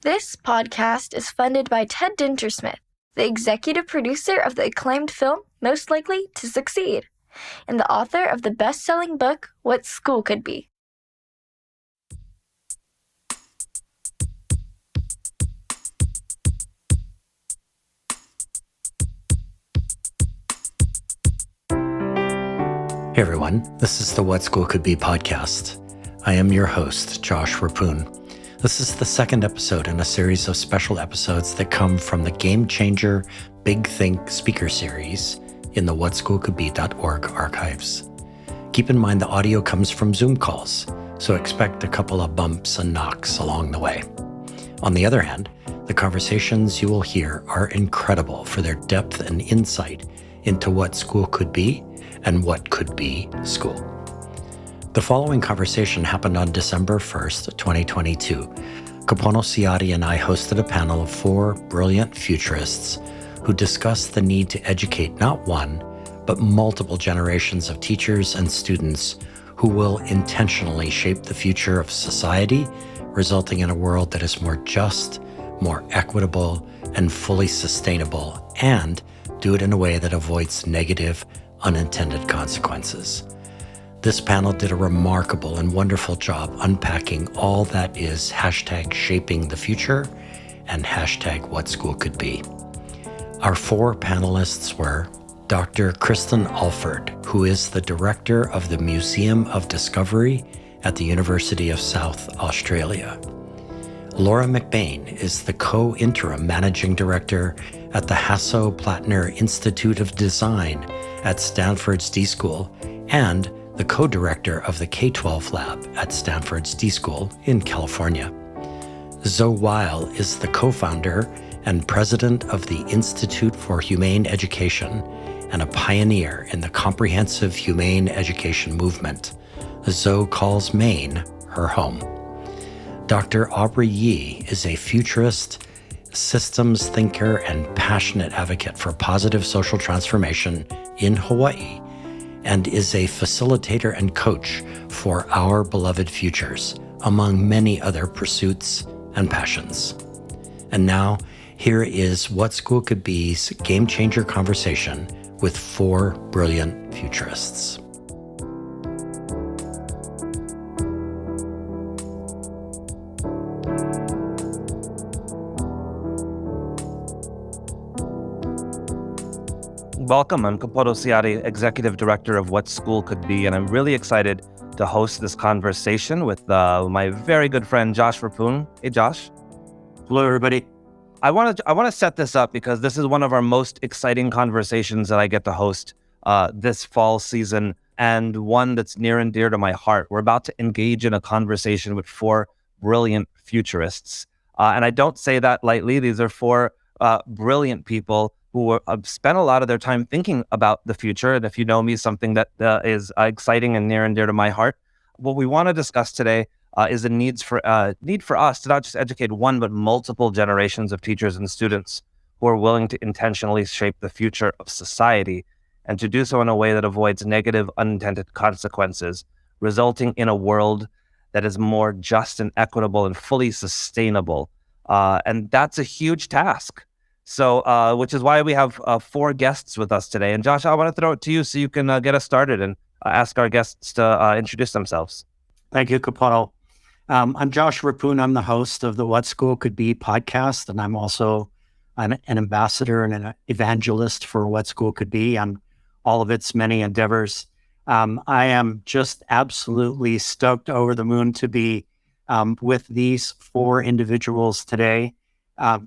This podcast is funded by Ted Dintersmith, the executive producer of the acclaimed film Most Likely to Succeed, and the author of the best-selling book What School Could Be. Hey everyone, this is the What School Could Be podcast. I am your host, Josh Rapoon. This is the second episode in a series of special episodes that come from the Game Changer Big Think speaker series in the whatschoolcouldbe.org archives. Keep in mind the audio comes from Zoom calls, so expect a couple of bumps and knocks along the way. On the other hand, the conversations you will hear are incredible for their depth and insight into what school could be and what could be school. The following conversation happened on December 1st, 2022. Kapono Siati and I hosted a panel of 4 brilliant futurists who discussed the need to educate not one, but multiple generations of teachers and students who will intentionally shape the future of society, resulting in a world that is more just, more equitable, and fully sustainable, and do it in a way that avoids negative, unintended consequences. This panel did a remarkable and wonderful job unpacking all that is #shaping the future and #what school could be. Our 4 panelists were Dr. Kristen Alford, who is the director of the Museum of Discovery at the University of South Australia. Laura McBain is the co-interim managing director at the Hasso-Plattner Institute of Design at Stanford's D-School and the co-director of the K-12 lab at Stanford's D-School in California. Zoe Weil is the co-founder and president of the Institute for Humane Education and a pioneer in the comprehensive humane education movement. Zoe calls Maine her home. Dr. Aubrey Yee is a futurist, systems thinker, and passionate advocate for positive social transformation in Hawaii, and is a facilitator and coach for Our Beloved Futures, among many other pursuits and passions. And now, here is What School Could Be's Game Changer conversation with 4 brilliant futurists. Welcome, I'm Kapono Siati, Executive Director of What School Could Be, and I'm really excited to host this conversation with my very good friend, Josh Rapoon. Hey, Josh. Hello, everybody. I want to set this up because this is one of our most exciting conversations that I get to host this fall season, and one that's near and dear to my heart. We're about to engage in a conversation with 4 brilliant futurists. And I don't say that lightly. These are 4 brilliant people who have spent a lot of their time thinking about the future. And if you know me, something that is exciting and near and dear to my heart. What we want to discuss today is the need for us to not just educate one, but multiple generations of teachers and students who are willing to intentionally shape the future of society, and to do so in a way that avoids negative, unintended consequences, resulting in a world that is more just and equitable and fully sustainable. And that's a huge task. So, which is why we have 4 guests with us today. And Josh, I want to throw it to you so you can get us started and ask our guests to introduce themselves. Thank you, Kapono. I'm Josh Rapoon. I'm the host of the What School Could Be podcast, and I'm also an ambassador and an evangelist for What School Could Be on all of its many endeavors. I am just absolutely stoked over the moon to be with these 4 individuals today.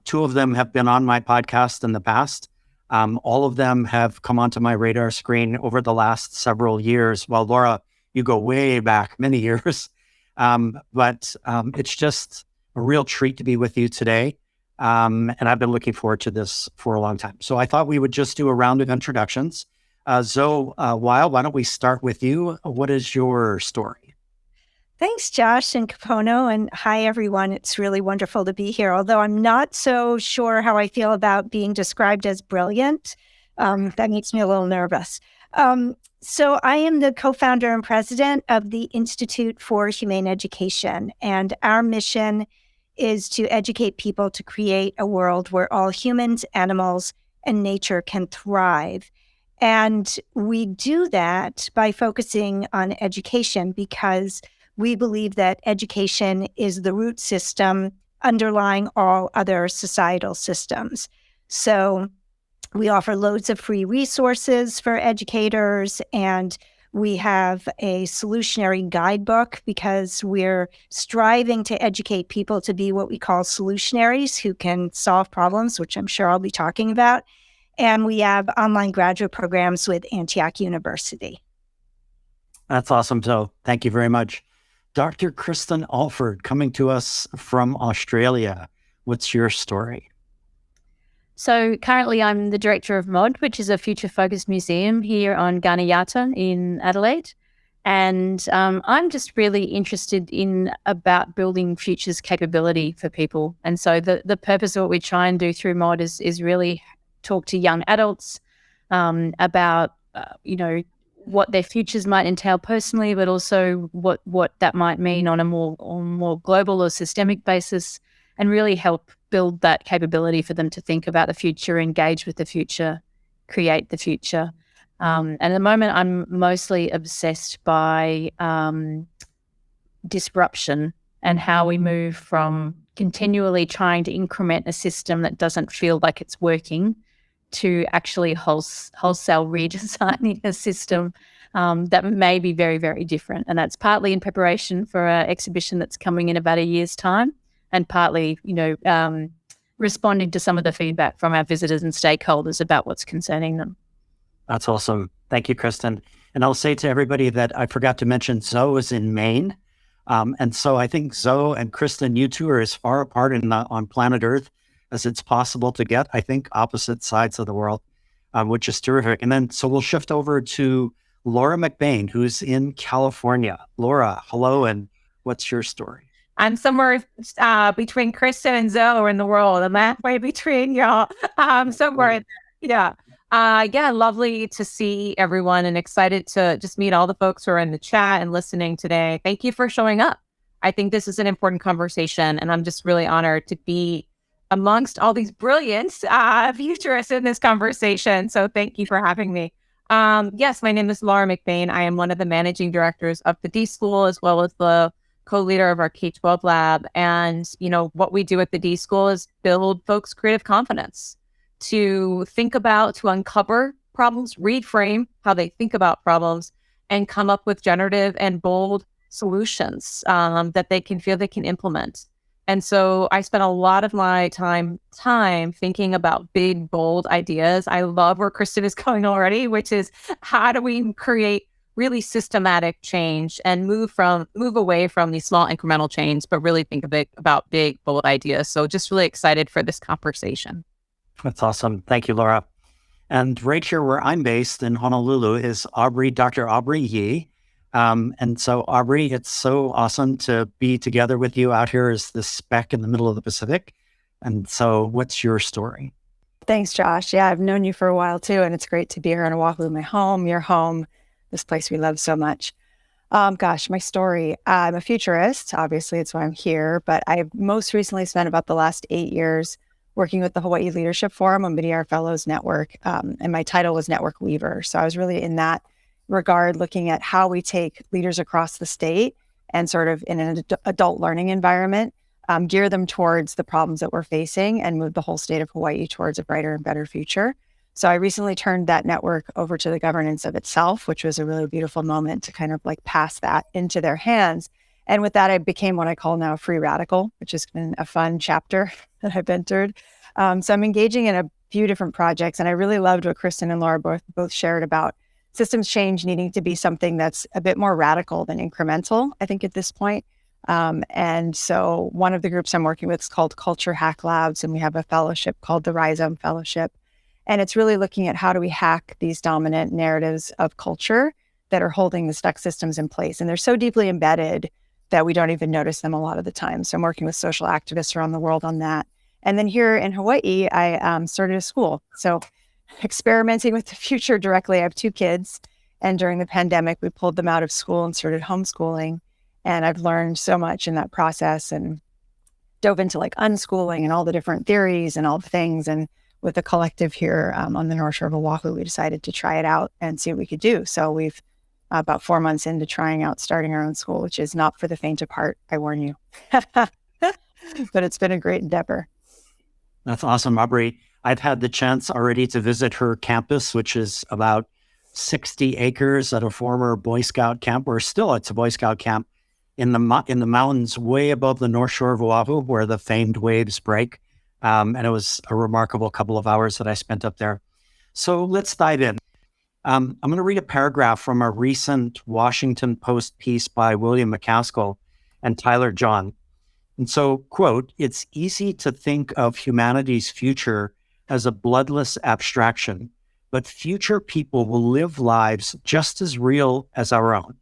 2 of them have been on my podcast in the past. All of them have come onto my radar screen over the last several years. Well, Laura, you go way back many years. But it's just a real treat to be with you today. And I've been looking forward to this for a long time. So I thought we would just do a round of introductions. Zoe Weil, why don't we start with you? What is your story? Thanks, Josh and Kapono, and hi, everyone. It's really wonderful to be here, although I'm not so sure how I feel about being described as brilliant. That makes me a little nervous. So I am the co-founder and president of the Institute for Humane Education, and our mission is to educate people to create a world where all humans, animals, and nature can thrive. And we do that by focusing on education because we believe that education is the root system underlying all other societal systems. So we offer loads of free resources for educators, and we have a solutionary guidebook because we're striving to educate people to be what we call solutionaries who can solve problems, which I'm sure I'll be talking about. And we have online graduate programs with Antioch University. That's awesome. So thank you very much. Dr. Kristen Alford, coming to us from Australia. What's your story? So currently I'm the director of MOD, which is a future-focused museum here on Garneyata in Adelaide. And I'm just really interested in about building futures capability for people. And so the purpose of what we try and do through MOD is really talk to young adults about, what their futures might entail personally, but also what that might mean on a more global or systemic basis, and really help build that capability for them to think about the future, engage with the future, create the future. And at the moment, I'm mostly obsessed by disruption and how we move from continually trying to increment a system that doesn't feel like it's working to actually wholesale redesigning a system that may be very, very different. And that's partly in preparation for an exhibition that's coming in about a year's time, and partly, responding to some of the feedback from our visitors and stakeholders about what's concerning them. That's awesome. Thank you, Kristen. And I'll say to everybody that I forgot to mention Zoe is in Maine. And so I think Zoe and Kristen, you two are as far apart on planet Earth as it's possible to get, I think, opposite sides of the world, which is terrific. And then, so we'll shift over to Laura McBain, who's in California. Laura, hello, and what's your story? I'm somewhere between Kristen and Zoe in the world. I'm halfway between y'all. Somewhere. Yeah. Lovely to see everyone and excited to just meet all the folks who are in the chat and listening today. Thank you for showing up. I think this is an important conversation, and I'm just really honored to be amongst all these brilliant futurists in this conversation. So thank you for having me. Yes, my name is Laura McBain. I am one of the managing directors of the D School, as well as the co-leader of our K-12 lab. And, what we do at the D School is build folks' creative confidence to think about, to uncover problems, reframe how they think about problems, and come up with generative and bold solutions that they can feel they can implement. And so I spent a lot of my time thinking about big, bold ideas. I love where Kristen is going already, which is how do we create really systematic change and move away from these small incremental change, but really think about big, bold ideas. So just really excited for this conversation. That's awesome. Thank you, Laura. And right here where I'm based in Honolulu is Dr. Aubrey Yee. And so Aubrey, it's so awesome to be together with you out here as this speck in the middle of the Pacific. And so what's your story? Thanks, Josh. Yeah, I've known you for a while too, and it's great to be here on Oahu, my home, your home, this place we love so much. My story. I'm a futurist. Obviously, it's why I'm here, but I've most recently spent about the last 8 years working with the Hawaii Leadership Forum, a Mid-Year Fellows Network, and my title was Network Weaver. So I was really in that regard, looking at how we take leaders across the state and sort of in an adult learning environment, gear them towards the problems that we're facing and move the whole state of Hawaii towards a brighter and better future. So I recently turned that network over to the governance of itself, which was a really beautiful moment to kind of like pass that into their hands. And with that, I became what I call now a free radical, which has been a fun chapter that I've entered. So I'm engaging in a few different projects, and I really loved what Kristen and Laura both shared about systems change needing to be something that's a bit more radical than incremental, I think, at this point. And so one of the groups I'm working with is called Culture Hack Labs, and we have a fellowship called the Rhizome Fellowship. And it's really looking at how do we hack these dominant narratives of culture that are holding the stuck systems in place. And they're so deeply embedded that we don't even notice them a lot of the time. So I'm working with social activists around the world on that. And then here in Hawaii, I started a school. So experimenting with the future directly. I have 2 kids. And during the pandemic, we pulled them out of school and started homeschooling. And I've learned so much in that process. And dove into like unschooling and all the different theories and all the things. And with the collective here on the North Shore of Oahu, we decided to try it out and see what we could do. So we've about 4 months into trying out starting our own school, which is not for the faint of heart, I warn you. But it's been a great endeavor. That's awesome, Aubrey. I've had the chance already to visit her campus, which is about 60 acres at a former Boy Scout camp, or still it's a Boy Scout camp in the mountains way above the North Shore of Oahu, where the famed waves break. And it was a remarkable couple of hours that I spent up there. So let's dive in. I'm going to read a paragraph from a recent Washington Post piece by William McCaskill and Tyler John. And so, quote, "It's easy to think of humanity's future as a bloodless abstraction, but future people will live lives just as real as our own.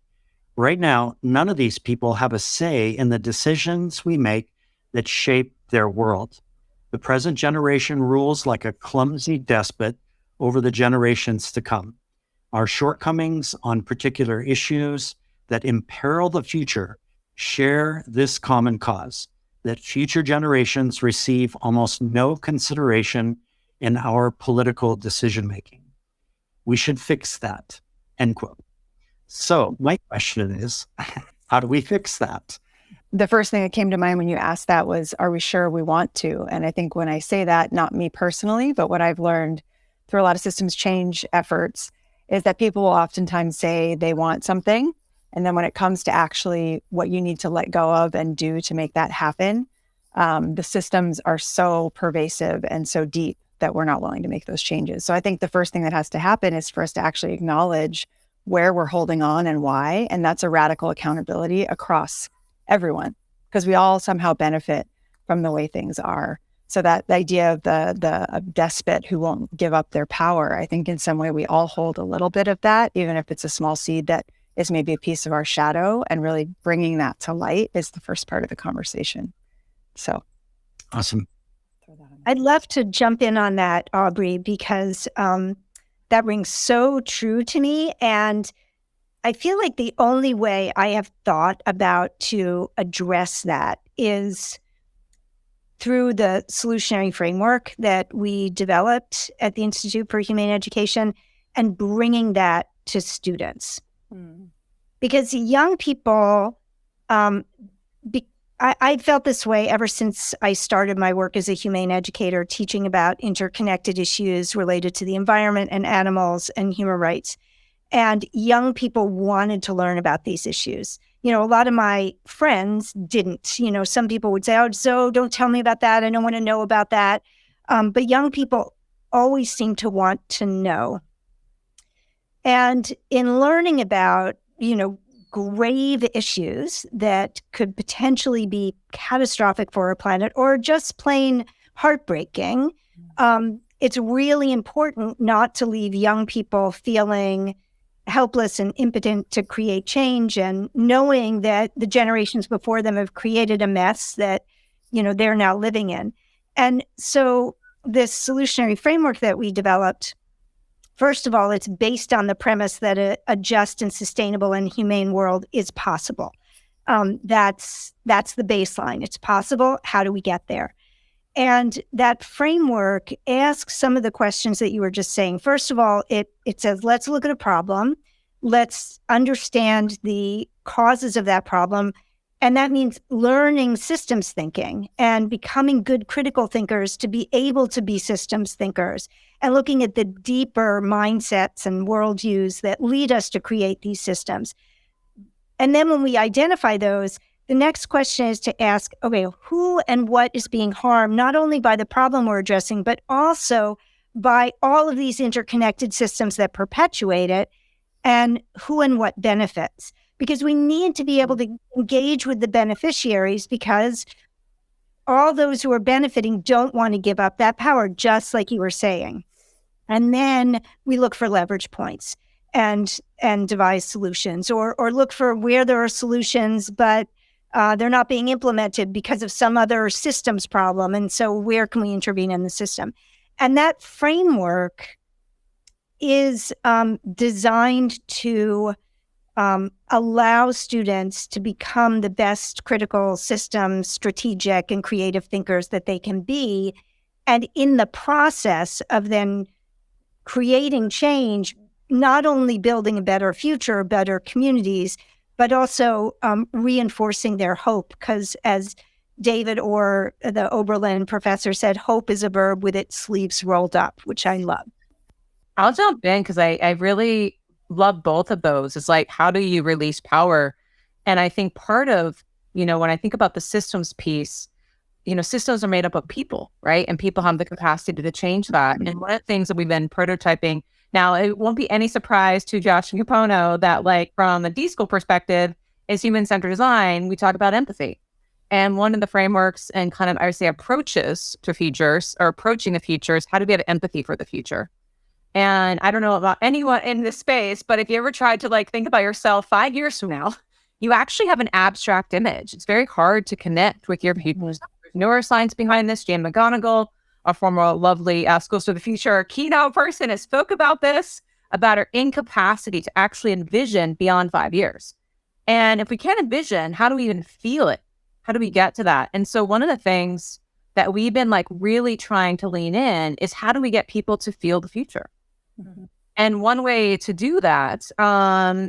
Right now, none of these people have a say in the decisions we make that shape their world. The present generation rules like a clumsy despot over the generations to come. Our shortcomings on particular issues that imperil the future share this common cause, that future generations receive almost no consideration in our political decision-making. We should fix that," end quote. So my question is, how do we fix that? The first thing that came to mind when you asked that was, are we sure we want to? And I think when I say that, not me personally, but what I've learned through a lot of systems change efforts is that people will oftentimes say they want something. And then when it comes to actually what you need to let go of and do to make that happen, the systems are so pervasive and so deep that we're not willing to make those changes. So I think the first thing that has to happen is for us to actually acknowledge where we're holding on and why. And that's a radical accountability across everyone, because we all somehow benefit from the way things are. So that the idea of the despot who won't give up their power, I think in some way we all hold a little bit of that, even if it's a small seed that is maybe a piece of our shadow, and really bringing that to light is the first part of the conversation. So awesome. I'd love to jump in on that, Aubrey, because that rings so true to me. And I feel like the only way I have thought about to address that is through the solutionary framework that we developed at the Institute for Humane Education and bringing that to students. Because young people, I felt this way ever since I started my work as a humane educator, teaching about interconnected issues related to the environment and animals and human rights. And young people wanted to learn about these issues. You know, a lot of my friends didn't. You know, some people would say, "Oh, so don't tell me about that. I don't want to know about that." But young people always seem to want to know. And in learning about, grave issues that could potentially be catastrophic for our planet or just plain heartbreaking, it's really important not to leave young people feeling helpless and impotent to create change, and knowing that the generations before them have created a mess that, they're now living in. And so this solutionary framework that we developed, first of all, it's based on the premise that a just and sustainable and humane world is possible. That's the baseline. It's possible. How do we get there? And that framework asks some of the questions that you were just saying. First of all, it says, let's look at a problem. Let's understand the causes of that problem. And that means learning systems thinking and becoming good critical thinkers to be able to be systems thinkers, and looking at the deeper mindsets and worldviews that lead us to create these systems. And then when we identify those, the next question is to ask, okay, who and what is being harmed, not only by the problem we're addressing, but also by all of these interconnected systems that perpetuate it, and who and what benefits. Because we need to be able to engage with the beneficiaries, because all those who are benefiting don't want to give up that power, just like you were saying. And then we look for leverage points and devise solutions, or look for where there are solutions, but they're not being implemented because of some other systems problem. And so where can we intervene in the system? And that framework is designed to allow students to become the best critical systems, strategic and creative thinkers that they can be. And in the process of then creating change, not only building a better future, better communities, but also reinforcing their hope. Because as David Orr, the Oberlin professor, said, hope is a verb with its sleeves rolled up, which I love. I'll jump in because I really love both of those. It's like, how do you release power? And I think part of, when I think about the systems piece, systems are made up of people, right? And people have the capacity to change that. And one of the things that we've been prototyping now, it won't be any surprise to Josh and Capono that, like, from the D school perspective, is human-centered design, we talk about empathy. And one of the frameworks and kind of, I would say, approaches to futures or approaching the future is how do we have empathy for the future? And I don't know about anyone in this space, but if you ever tried to think about yourself 5 years from now, you actually have an abstract image. It's very hard to connect with your people. Neuroscience behind this. Jan McGonigal, a former lovely Schools for the Future keynote person, has spoke about this, about our incapacity to actually envision beyond 5 years. And if we can't envision, how do we even feel it? How do we get to that? And so one of the things that we've been really trying to lean in is how do we get people to feel the future? Mm-hmm. And one way to do that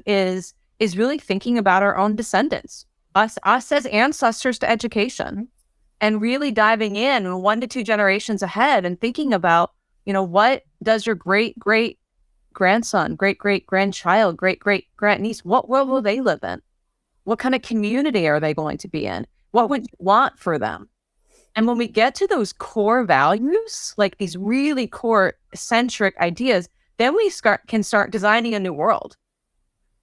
is really thinking about our own descendants, us as ancestors to education, and really diving in 1 to 2 generations ahead and thinking about, what does your great grandson, great grandchild, great grandniece, what world will they live in? What kind of community are they going to be in? What would you want for them? And when we get to those core values, like these really core centric ideas, then we can start designing a new world.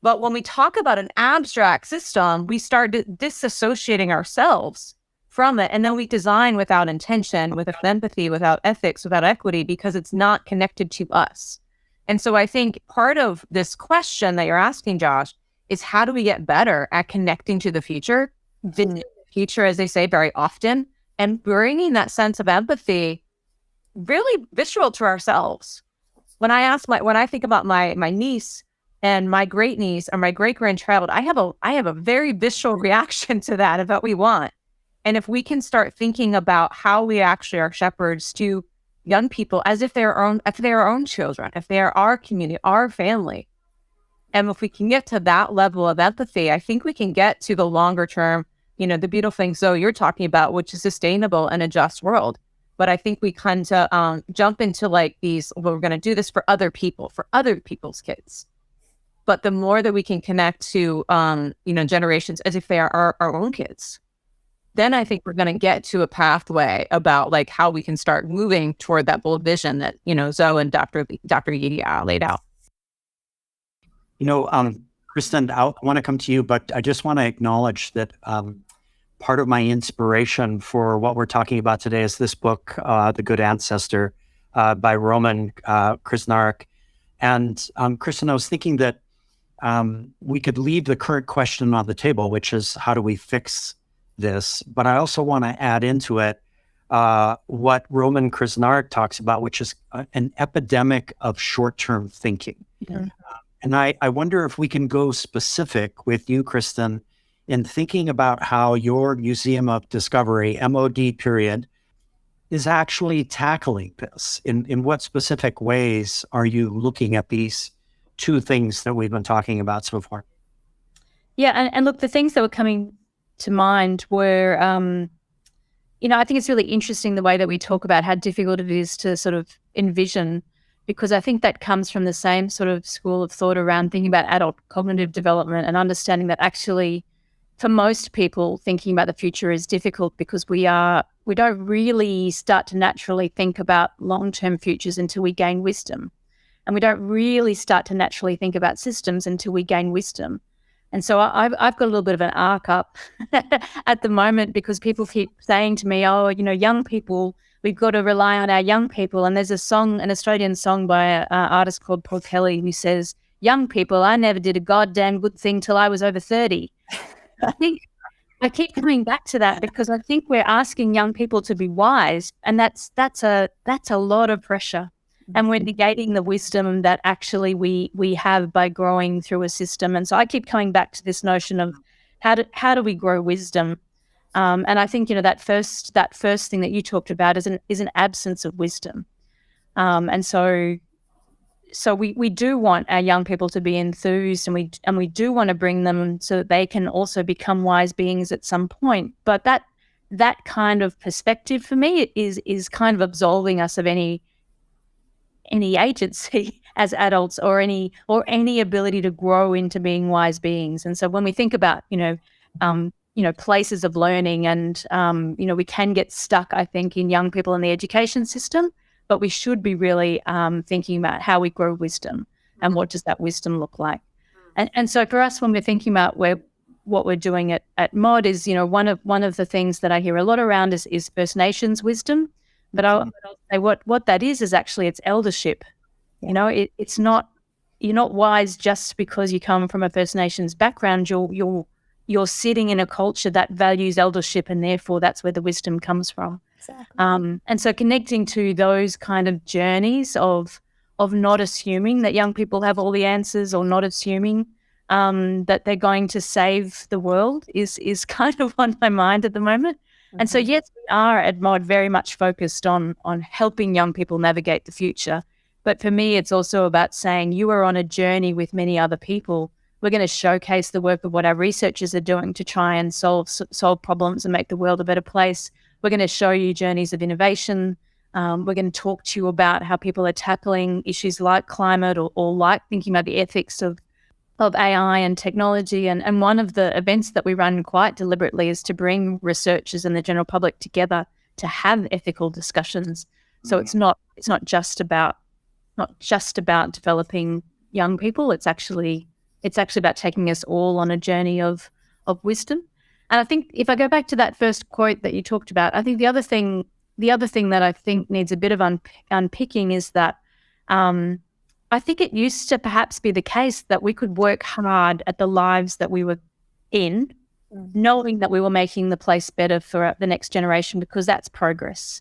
But when we talk about an abstract system, we start disassociating ourselves from it. And then we design without intention, without empathy, without ethics, without equity, because it's not connected to us. And so I think part of this question that you're asking, Josh, is how do we get better at connecting to the future, the future, as they say very often, and bringing that sense of empathy really visceral to ourselves. When I think about my niece and my great niece or my great grandchild, I have a very visceral reaction to that of what we want. And if we can start thinking about how we actually are shepherds to young people as if they're our own children, if they are our community, our family, and if we can get to that level of empathy, I think we can get to the longer term, the beautiful thing, Zoe, you're talking about, which is sustainable and a just world. But I think we kind of jump into these, we're going to do this for other people, for other people's kids. But the more that we can connect to, generations as if they are our own kids, then I think we're going to get to a pathway about how we can start moving toward that bold vision that, Zoe and Dr. Yidi laid out. Kristen, I want to come to you, but I just want to acknowledge that part of my inspiration for what we're talking about today is this book, The Good Ancestor, by Roman Krznaric. And Kristen, I was thinking that we could leave the current question on the table, which is how do we fix this? But I also want to add into it what Roman Krznaric talks about, which is an epidemic of short-term thinking. Yeah. And I wonder if we can go specific with you, Kristen, in thinking about how your Museum of Discovery, MOD period, is actually tackling this. In what specific ways are you looking at these two things that we've been talking about so far? Yeah, and look, the things that were coming to mind were, I think it's really interesting the way that we talk about how difficult it is to sort of envision, because I think that comes from the same sort of school of thought around thinking about adult cognitive development and understanding that actually for most people thinking about the future is difficult because we don't really start to naturally think about long-term futures until we gain wisdom. And we don't really start to naturally think about systems until we gain wisdom. And so I've got a little bit of an arc up at the moment because people keep saying to me, oh, young people, we've got to rely on our young people. And there's an Australian song by an artist called Paul Kelly who says, young people, I never did a goddamn good thing till I was over 30. I think I keep coming back to that because I think we're asking young people to be wise, and that's a lot of pressure. and we're negating the wisdom that actually we have by growing through a system. And so I keep coming back to this notion of how do we grow wisdom? And I think that first thing that you talked about is an absence of wisdom. And so we do want our young people to be enthused, and we do want to bring them so that they can also become wise beings at some point. But that kind of perspective for me is kind of absolving us of any agency as adults, or any ability to grow into being wise beings. And so when we think about places of learning, and we can get stuck, I think, in young people in the education system, but we should be really thinking about how we grow wisdom, and what does that wisdom look like. And so for us, when we're thinking about what we're doing at Mod, is one of the things that I hear a lot around is First Nations wisdom. But I'll say what that is actually it's eldership. Yeah. It's not, you're not wise just because you come from a First Nations background. You're sitting in a culture that values eldership, and therefore that's where the wisdom comes from. Exactly. And so connecting to those kind of journeys of not assuming that young people have all the answers, or not assuming that they're going to save the world is kind of on my mind at the moment. And so, yes, we are at Mod very much focused on helping young people navigate the future. But for me, it's also about saying you are on a journey with many other people. We're going to showcase the work of what our researchers are doing to try and solve problems and make the world a better place. We're going to show you journeys of innovation. We're going to talk to you about how people are tackling issues like climate, or like thinking about the ethics of AI and technology. And one of the events that we run quite deliberately is to bring researchers and the general public together to have ethical discussions. So it's not just about developing young people. It's actually about taking us all on a journey of wisdom. And I think if I go back to that first quote that you talked about, I think the other thing that I think needs a bit of unpicking is that I think it used to perhaps be the case that we could work hard at the lives that we were in, knowing that we were making the place better for the next generation, because that's progress,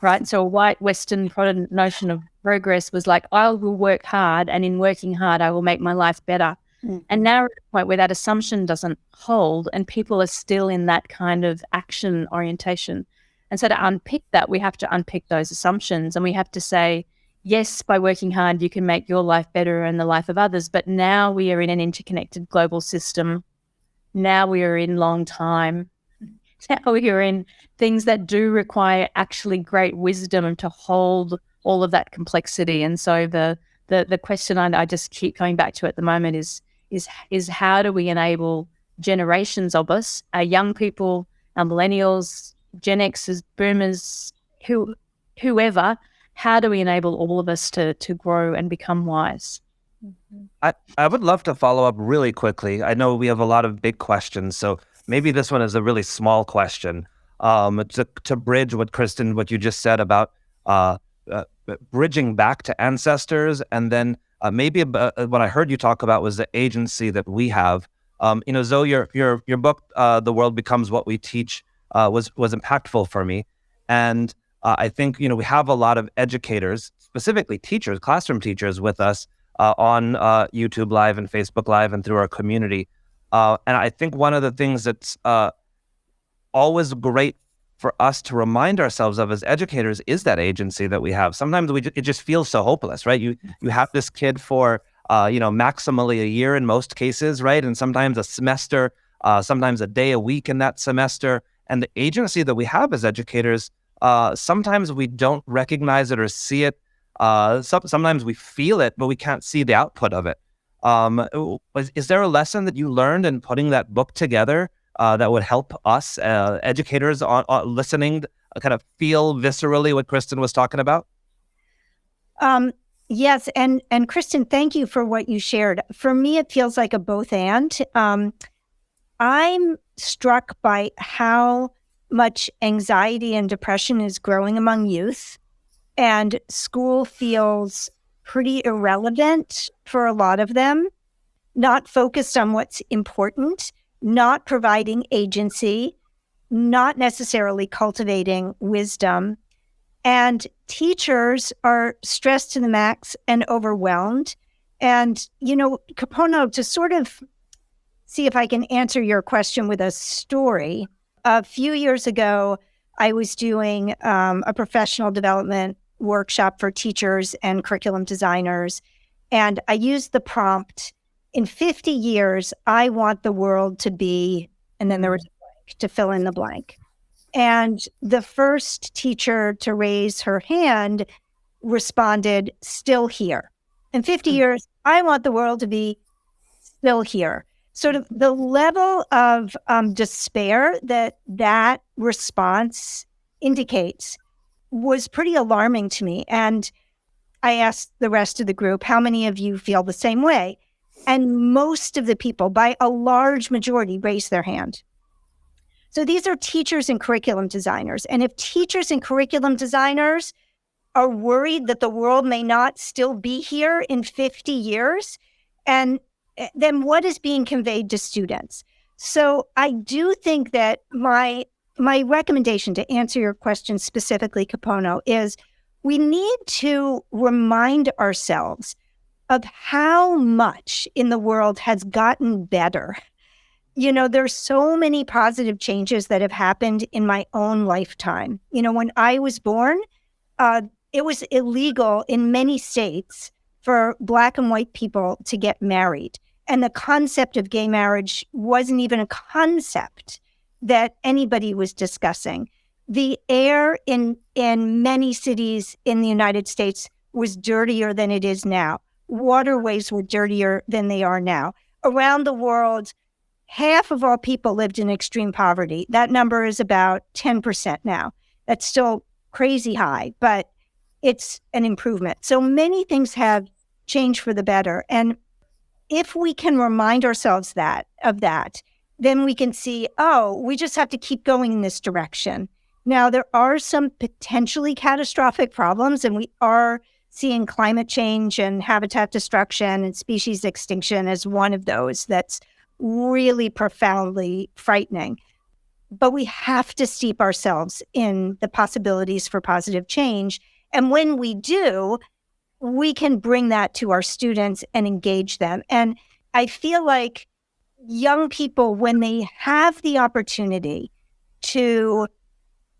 right? So a white Western Protestant notion of progress was like, I will work hard, and in working hard, I will make my life better. And now we're at a point where that assumption doesn't hold, and people are still in that kind of action orientation. And so to unpick that, we have to unpick those assumptions, and we have to say, yes, by working hard, you can make your life better and the life of others. But now we are in an interconnected global system. Now we are in long time. Now we are in things that do require actually great wisdom to hold all of that complexity. And so the question I just keep coming back to at the moment is how do we enable generations of us, our young people, our millennials, Gen Xers, boomers, whoever, how do we enable all of us to grow and become wise? I would love to follow up really quickly. I know we have a lot of big questions, so maybe this one is a really small question. To bridge what you just said about bridging back to ancestors, and then maybe what I heard you talk about was the agency that we have. Zoe, your book, "The World Becomes What We Teach," was impactful for me, and I think we have a lot of educators, specifically teachers, classroom teachers, with us on YouTube Live and Facebook Live and through our community. And I think one of the things that's always great for us to remind ourselves of as educators is that agency that we have. Sometimes it just feels so hopeless, right? You have this kid for maximally a year in most cases, right? And sometimes a semester, sometimes a day a week in that semester. And the agency that we have as educators, sometimes we don't recognize it or see it. Sometimes we feel it, but we can't see the output of it. Is there a lesson that you learned in putting that book together that would help us educators on listening kind of feel viscerally what Kristen was talking about? Yes, and Kristen, thank you for what you shared. For me, it feels like a both and. I'm struck by how much anxiety and depression is growing among youth, and school feels pretty irrelevant for a lot of them, not focused on what's important, not providing agency, not necessarily cultivating wisdom. And teachers are stressed to the max and overwhelmed. And, Capono, to sort of see if I can answer your question with a story. A few years ago, I was doing a professional development workshop for teachers and curriculum designers. And I used the prompt, in 50 years, I want the world to be, and then there was a blank to fill in the blank. And the first teacher to raise her hand responded, still here. In 50 years, I want the world to be still here. Sort of the level of despair that response indicates was pretty alarming to me. And I asked the rest of the group, how many of you feel the same way? And most of the people, by a large majority, raised their hand. So these are teachers and curriculum designers. And if teachers and curriculum designers are worried that the world may not still be here in 50 years, and then what is being conveyed to students? So I do think that my recommendation, to answer your question specifically, Capono, is we need to remind ourselves of how much in the world has gotten better. There's so many positive changes that have happened in my own lifetime. When I was born, it was illegal in many states for Black and white people to get married. And the concept of gay marriage wasn't even a concept that anybody was discussing. The air in many cities in the United States was dirtier than it is now. Waterways were dirtier than they are now. Around the world, half of all people lived in extreme poverty. That number is about 10% now. That's still crazy high, but it's an improvement. So many things have changed for the better. And if we can remind ourselves of that, then we can see, we just have to keep going in this direction. Now, there are some potentially catastrophic problems, and we are seeing climate change and habitat destruction and species extinction as one of those that's really profoundly frightening. But we have to steep ourselves in the possibilities for positive change. And when we do, we can bring that to our students and engage them. And I feel like young people, when they have the opportunity to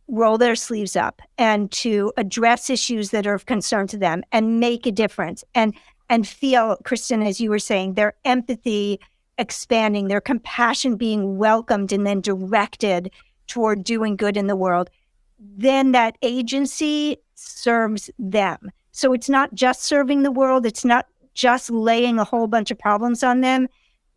roll their sleeves up and to address issues that are of concern to them and make a difference and feel, Kristen, as you were saying, their empathy expanding, their compassion being welcomed and then directed toward doing good in the world, then that agency serves them. So it's not just serving the world. It's not just laying a whole bunch of problems on them.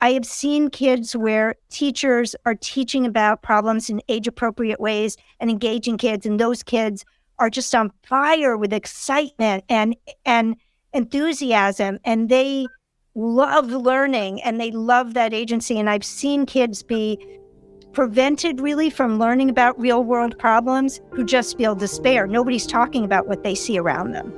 I have seen kids where teachers are teaching about problems in age-appropriate ways and engaging kids, and those kids are just on fire with excitement and enthusiasm, and they love learning and they love that agency. And I've seen kids be prevented really from learning about real-world problems who just feel despair. Nobody's talking about what they see around them.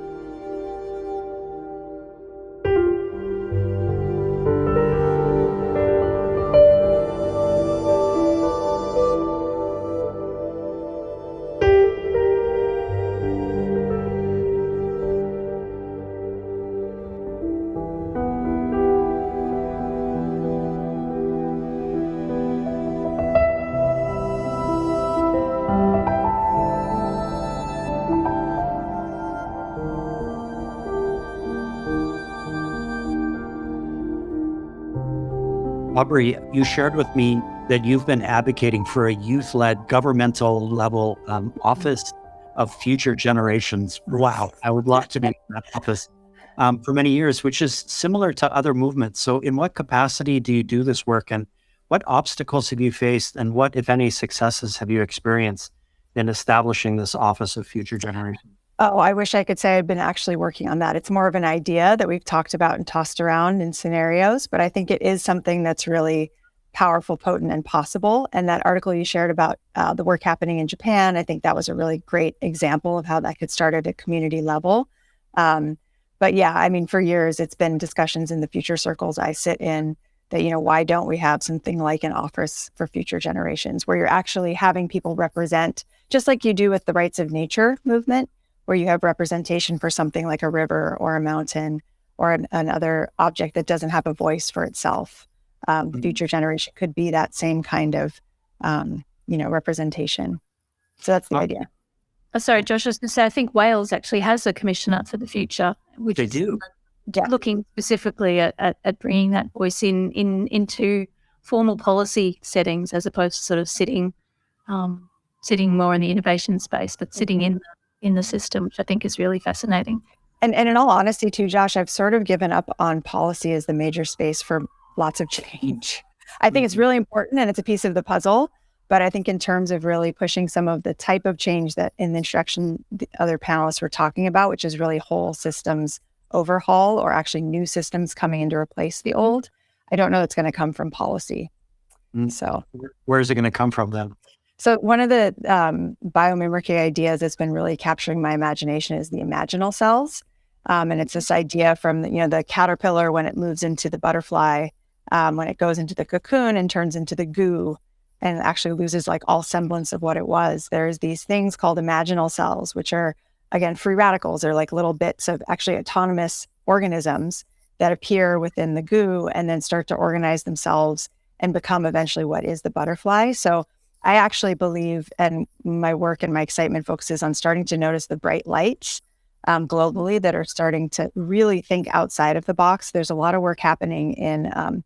Aubrey, you shared with me that you've been advocating for a youth-led governmental level office of future generations. Wow, I would love to be in that office for many years, which is similar to other movements. So in what capacity do you do this work, and what obstacles have you faced, and what, if any, successes have you experienced in establishing this office of future generations? Oh, I wish I could say I've been actually working on that. It's more of an idea that we've talked about and tossed around in scenarios, but I think it is something that's really powerful, potent, and possible. And that article you shared about the work happening in Japan, I think that was a really great example of how that could start at a community level. But yeah, I mean, for years, it's been discussions in the future circles I sit in that, why don't we have something like an office for future generations where you're actually having people represent, just like you do with the rights of nature movement, where you have representation for something like a river or a mountain or another object that doesn't have a voice for itself. Future generation could be that same kind of, representation. So that's the idea. Oh, sorry, Josh, I was going to say, I think Wales actually has a commissioner for the future, which They is do. looking specifically at bringing that voice into formal policy settings, as opposed to sort of sitting more in the innovation space, but sitting in the system, which I think is really fascinating. And in all honesty too, Josh, I've sort of given up on policy as the major space for lots of change. I think it's really important and it's a piece of the puzzle. But I think in terms of really pushing some of the type of change that in the introduction the other panelists were talking about, which is really whole systems overhaul or actually new systems coming in to replace the old, I don't know it's going to come from policy. So where is it going to come from then? So one of the biomimicry ideas that's been really capturing my imagination is the imaginal cells. And it's this idea from the caterpillar when it moves into the butterfly, when it goes into the cocoon and turns into the goo and actually loses like all semblance of what it was. There's these things called imaginal cells, which are, again, free radicals. They're like little bits of actually autonomous organisms that appear within the goo and then start to organize themselves and become eventually what is the butterfly. So I actually believe, and my work and my excitement focuses on starting to notice the bright lights globally that are starting to really think outside of the box. There's a lot of work happening in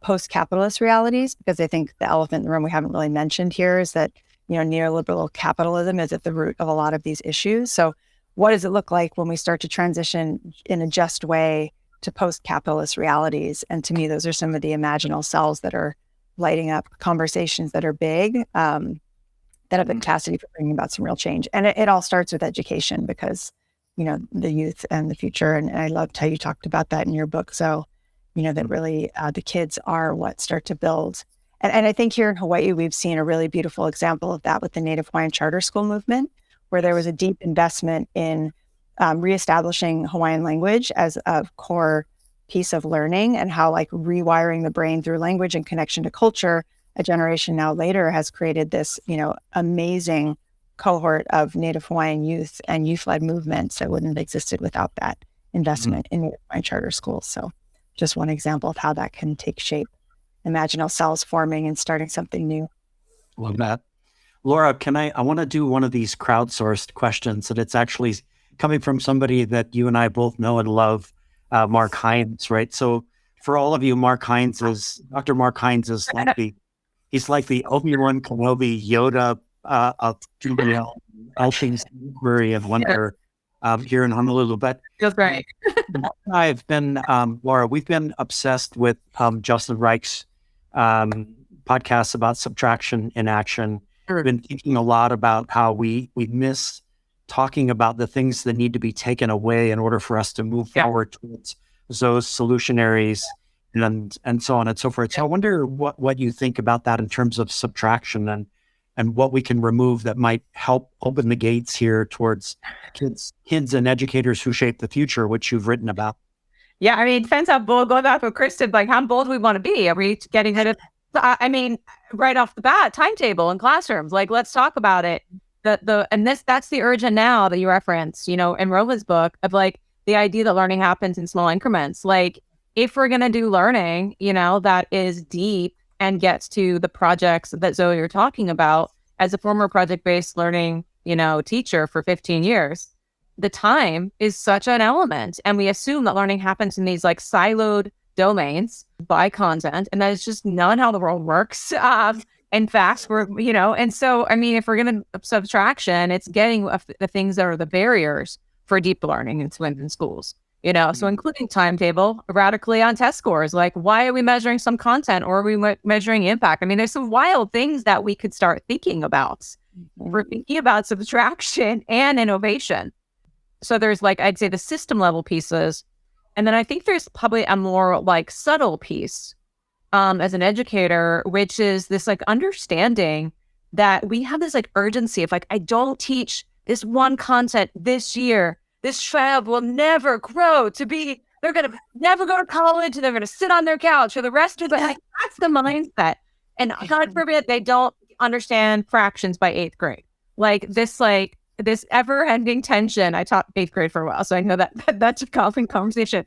post-capitalist realities, because I think the elephant in the room we haven't really mentioned here is that neoliberal capitalism is at the root of a lot of these issues. So what does it look like when we start to transition in a just way to post-capitalist realities? And to me, those are some of the imaginal cells that are lighting up conversations that are big, that have the capacity for bringing about some real change. And it all starts with education, because the youth and the future, and I loved how you talked about that in your book. So that really the kids are what start to build. And I think here in Hawaii, we've seen a really beautiful example of that with the Native Hawaiian charter school movement, where there was a deep investment in reestablishing Hawaiian language as a core piece of learning, and how like rewiring the brain through language and connection to culture, a generation now later has created this, amazing cohort of Native Hawaiian youth and youth-led movements that wouldn't have existed without that investment in Native Hawaiian charter schools. So just one example of how that can take shape. Imaginal cells forming and starting something new. Love that. Laura, I want to do one of these crowdsourced questions, and it's actually coming from somebody that you and I both know and love, Mark Hines, right? So for all of you, Dr. Mark Hines is he's like the Obi-Wan Kenobi Yoda of Elshing's Library of Wonder here in Honolulu. But Feels right. I've been, Laura, we've been obsessed with Justin Reich's podcasts about subtraction in action. We've been thinking a lot about how we miss talking about the things that need to be taken away in order for us to move forward towards those solutionaries and so on and so forth. So I wonder what you think about that in terms of subtraction and what we can remove that might help open the gates here towards kids and educators who shape the future, which you've written about. Yeah, I mean, it depends how bold, going back with Kristen, like how bold we want to be. Are we getting rid of, right off the bat, timetable in classrooms? Like, let's talk about it. That's the urgent now that you referenced, in Rova's book, of like the idea that learning happens in small increments. Like, if we're going to do learning, that is deep and gets to the projects that Zoe you're talking about, as a former project-based learning, teacher for 15 years, the time is such an element. And we assume that learning happens in these like siloed domains by content, and that is just not how the world works. In fact, and so, if we're going to subtraction, it's getting the things that are the barriers for deep learning in schools. So including timetable, radically on test scores, like why are we measuring some content, or are we measuring impact? There's some wild things that we could start thinking about. We're thinking about subtraction and innovation. So there's I'd say the system level pieces. And then I think there's probably a more subtle piece as an educator, which is this understanding that we have this urgency of I don't teach this one content this year. This child will never grow to be, they're going to never go to college, and they're going to sit on their couch for the rest of the life. That's the mindset. And God forbid they don't understand fractions by 8th grade. this ever-ending tension. I taught 8th grade for a while, so I know that's a common conversation.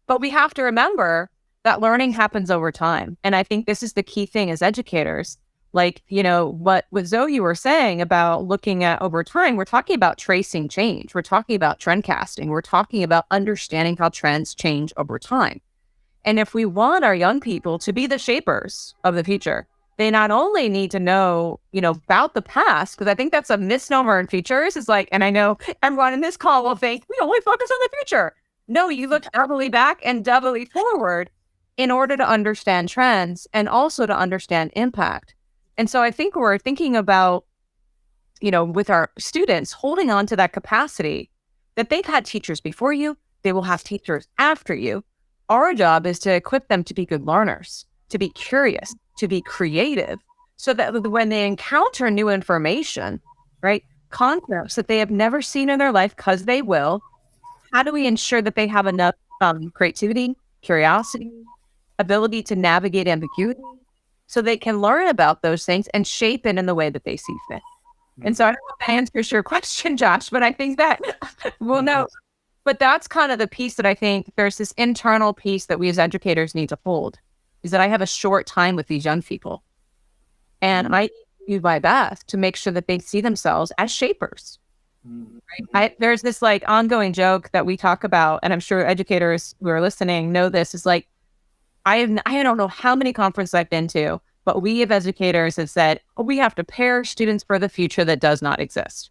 But we have to remember that learning happens over time. And I think this is the key thing as educators. Like, what Zoe you were saying about looking at over time, we're talking about tracing change. We're talking about trend casting. We're talking about understanding how trends change over time. And if we want our young people to be the shapers of the future, they not only need to know, about the past, because I think that's a misnomer in futures. It's like, and I know everyone in this call will think we only focus on the future. No, you look doubly back and doubly forward in order to understand trends and also to understand impact. And so I think we're thinking about, with our students, holding on to that capacity that they've had teachers before you, they will have teachers after you. Our job is to equip them to be good learners, to be curious, to be creative, so that when they encounter new information, right, concepts that they have never seen in their life, because they will, how do we ensure that they have enough creativity, curiosity, ability to navigate ambiguity, so they can learn about those things and shape it in the way that they see fit? And so I don't know if that answers your question, Josh, but I think that we'll know. But that's kind of the piece that I think there's this internal piece that we as educators need to hold, is that I have a short time with these young people. And I do my best to make sure that they see themselves as shapers. Right? There's this like ongoing joke that we talk about, and I'm sure educators who are listening know this, is like, I don't know how many conferences I've been to, but we as educators have said, we have to prepare students for the future that does not exist.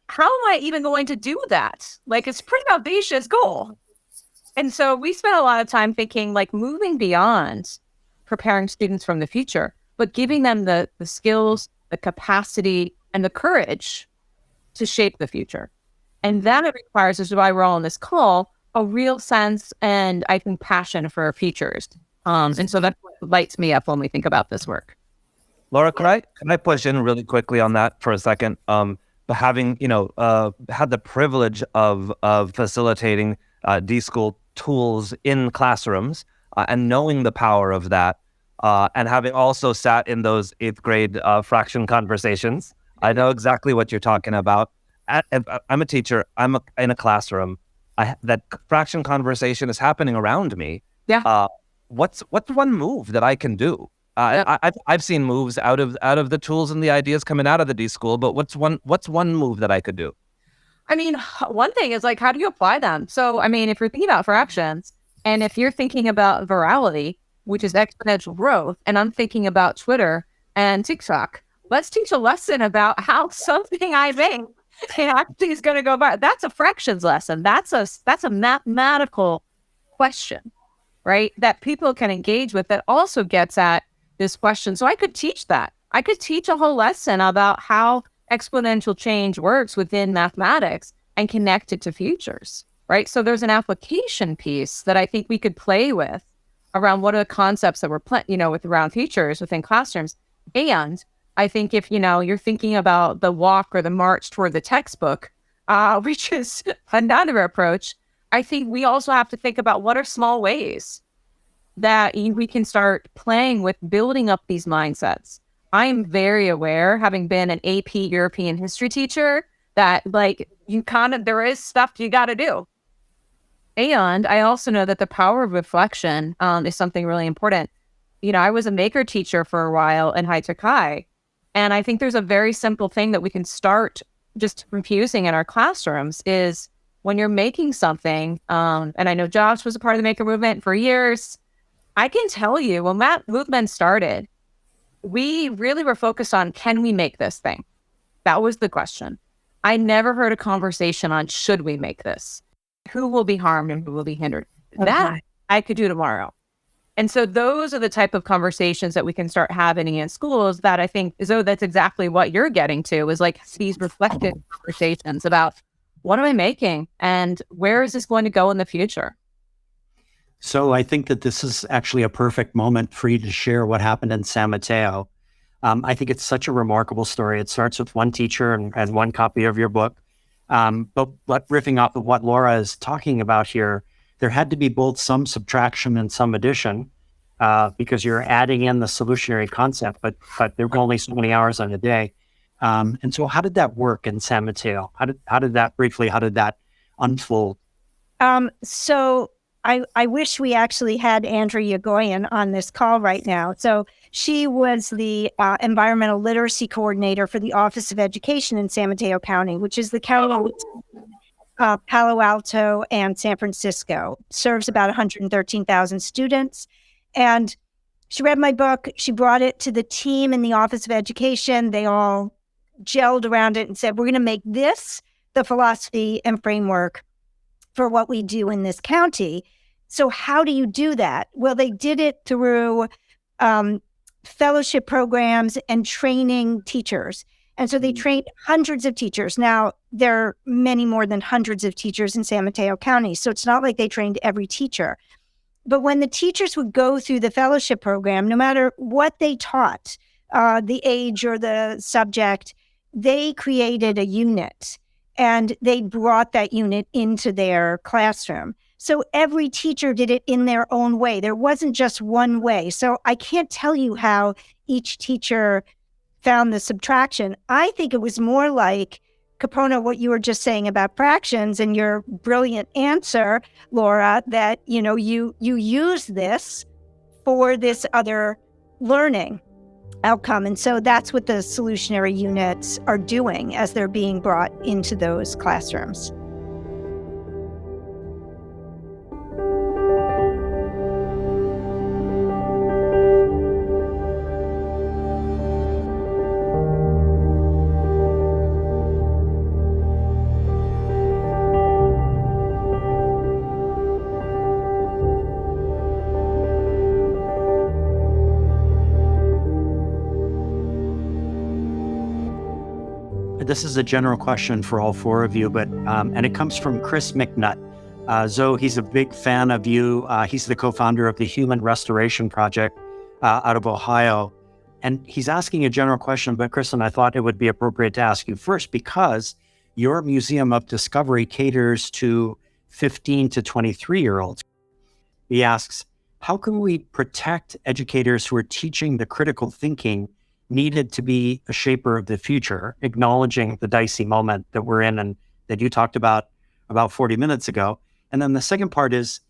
How am I even going to do that? Like, it's a pretty audacious goal. And so we spent a lot of time thinking, like, moving beyond preparing students from the future, but giving them the skills, the capacity, and the courage to shape the future. And that it requires, which is why we're all on this call, a real sense and I think passion for futures. And so that's what lights me up when we think about this work. Laura, can I push in really quickly on that for a second? But having had the privilege of facilitating D-School tools in classrooms and knowing the power of that, and having also sat in those 8th grade fraction conversations, I know exactly what you're talking about. I'm a teacher. I'm in a classroom. That fraction conversation is happening around me. Yeah. What's one move that I can do? I've seen moves out of the tools and the ideas coming out of the D-School, but what's one move that I could do? I mean, one thing is like, how do you apply them? So, I mean, if you're thinking about fractions, and if you're thinking about virality, which is exponential growth, and I'm thinking about Twitter and TikTok, let's teach a lesson about how something I make actually is going to go viral. That's a fractions lesson. That's a mathematical question, right? That people can engage with, that also gets at this question. So I could teach that. I could teach a whole lesson about how exponential change works within mathematics and connect it to futures, right? So there's an application piece that I think we could play with around what are the concepts that we're with around futures within classrooms. And I think if, you're thinking about the walk or the march toward the textbook, which is another approach, I think we also have to think about what are small ways that we can start playing with building up these mindsets. I'm very aware, having been an AP European history teacher, that there is stuff you got to do. And I also know that the power of reflection is something really important. I was a maker teacher for a while in high tech high. And I think there's a very simple thing that we can start just infusing in our classrooms is when you're making something, and I know Josh was a part of the maker movement for years. I can tell you when that movement started, we really were focused on, can we make this thing? That was the question. I never heard a conversation on, should we make this? Who will be harmed and who will be hindered? That I could do tomorrow. And so those are the type of conversations that we can start having in schools that I think, that's exactly what you're getting to, is like these reflective conversations about what am I making and where is this going to go in the future? So I think that this is actually a perfect moment for you to share what happened in San Mateo. I think it's such a remarkable story. It starts with one teacher and one copy of your book. But riffing off of what Laura is talking about here, there had to be both some subtraction and some addition because you're adding in the solutionary concept, but there were only so many hours on a day. And so how did that work in San Mateo? How did that unfold? So I wish we actually had Andrea Yagoyan on this call right now. So she was the environmental literacy coordinator for the Office of Education in San Mateo County, which is the county Palo Alto and San Francisco. Serves about 113,000 students. And she read my book. She brought it to the team in the Office of Education. They all gelled around it and said, we're going to make this the philosophy and framework for what we do in this county. So how do you do that? Well, they did it through fellowship programs and training teachers. And so they trained hundreds of teachers. Now, there are many more than hundreds of teachers in San Mateo County. So it's not like they trained every teacher. But when the teachers would go through the fellowship program, no matter what they taught, the age or the subject, they created a unit and they brought that unit into their classroom. So every teacher did it in their own way. There wasn't just one way. So I can't tell you how each teacher found the subtraction. I think it was more like, Capono, what you were just saying about fractions and your brilliant answer, Laura, that, you use this for this other learning outcome. And so that's what the solutionary units are doing as they're being brought into those classrooms. This is a general question for all four of you, but and it comes from Chris McNutt. Zoe, he's a big fan of you. He's the co-founder of the Human Restoration Project out of Ohio. And he's asking a general question, but Kristen, I thought it would be appropriate to ask you first because your Museum of Discovery caters to 15 to 23-year-olds. He asks, how can we protect educators who are teaching the critical thinking needed to be a shaper of the future, acknowledging the dicey moment that we're in and that you talked about 40 minutes ago? And then the second part is,